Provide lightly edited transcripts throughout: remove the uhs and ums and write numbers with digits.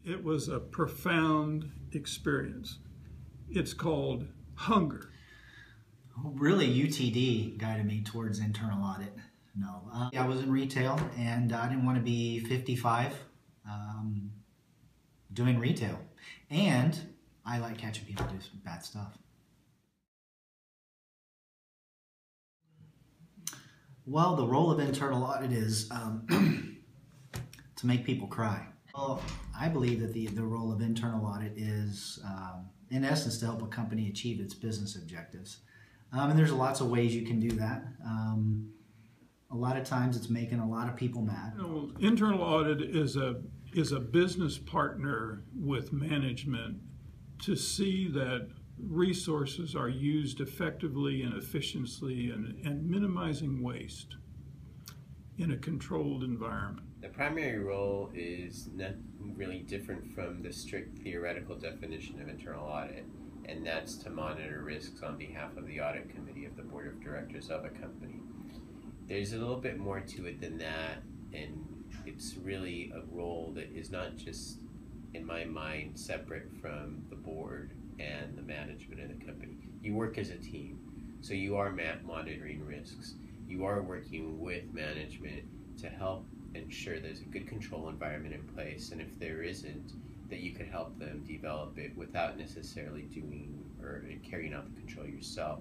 It was a profound experience. It's called hunger. Really, UTD guided me towards internal audit. No, I was in retail, and I didn't want to be 55 doing retail. And I like catching people do some bad stuff. Well, the role of internal audit is to make people cry. Well, I believe that the role of internal audit is, in essence, to help a company achieve its business objectives. And there's lots of ways you can do that. A lot of times it's making a lot of people mad. Internal audit is a business partner with management to see that resources are used effectively and efficiently and minimizing waste in a controlled environment. The primary role is not really different from the strict theoretical definition of internal audit, and that's to monitor risks on behalf of the audit committee of the board of directors of a company. There's a little bit more to it than that, and it's really a role that is not just, in my mind, separate from the board and the management of the company. You work as a team, so you are monitoring risks. You are working with management to help ensure there's a good control environment in place, and if there isn't, that you could help them develop it without necessarily doing or carrying out the control yourself.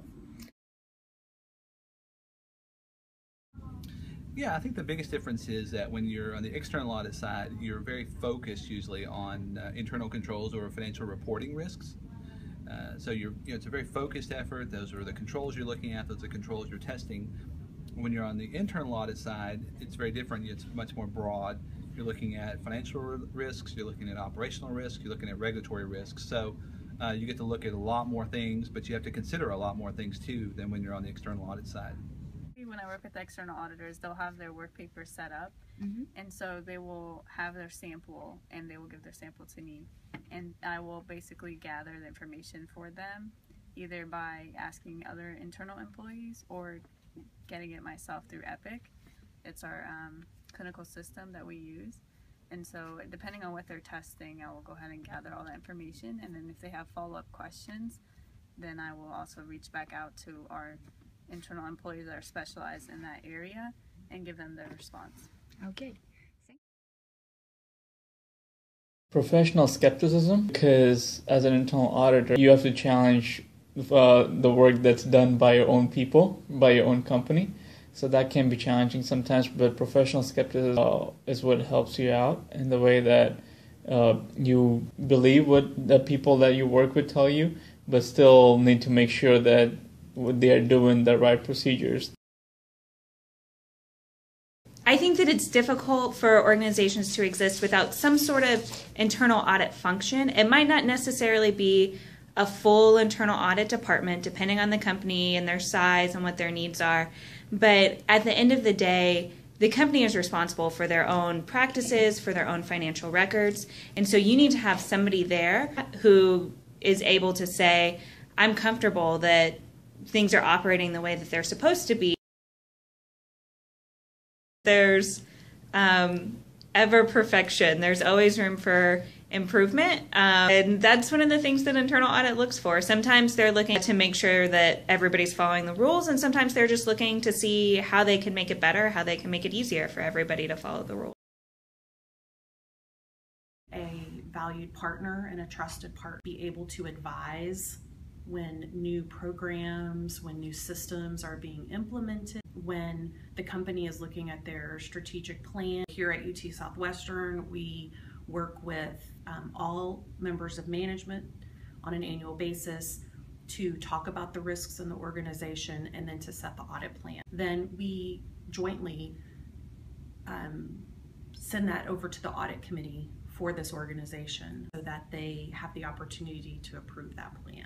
Yeah, I think the biggest difference is that when you're on the external audit side, you're very focused usually on internal controls or financial reporting risks. So it's a very focused effort. Those are the controls you're looking at. Those are the controls you're testing. When you're on the internal audit side, it's very different. It's much more broad. You're looking at financial risks. You're looking at operational risks. You're looking at regulatory risks. So you get to look at a lot more things, but you have to consider a lot more things too than when you're on the external audit side. When I work with the external auditors, they'll have their work papers set up, and so they will have their sample and they will give their sample to me, and I will basically gather the information for them either by asking other internal employees or getting it myself through Epic. It's our clinical system that we use, and so depending on what they're testing, I will go ahead and gather all that information, and then if they have follow-up questions, then I will also reach back out to our internal employees that are specialized in that area and give them their response. Okay. Professional skepticism, because as an internal auditor, you have to challenge the work that's done by your own people, by your own company. So that can be challenging sometimes, but professional skepticism is what helps you out in the way that you believe what the people that you work with tell you, but still need to make sure that they are doing the right procedures. I think that it's difficult for organizations to exist without some sort of internal audit function. It might not necessarily be a full internal audit department, depending on the company and their size and what their needs are. But at the end of the day, the company is responsible for their own practices, for their own financial records. And so you need to have somebody there who is able to say, I'm comfortable that things are operating the way that they're supposed to be. There's ever perfection. There's always room for improvement. And that's one of the things that internal audit looks for. Sometimes they're looking to make sure that everybody's following the rules, and sometimes they're just looking to see how they can make it better, how they can make it easier for everybody to follow the rules. A valued partner and a trusted partner, be able to advise when new programs, when new systems are being implemented, when the company is looking at their strategic plan. Here at UT Southwestern, we work with all members of management on an annual basis to talk about the risks in the organization and then to set the audit plan. Then we jointly send that over to the audit committee for this organization so that they have the opportunity to approve that plan.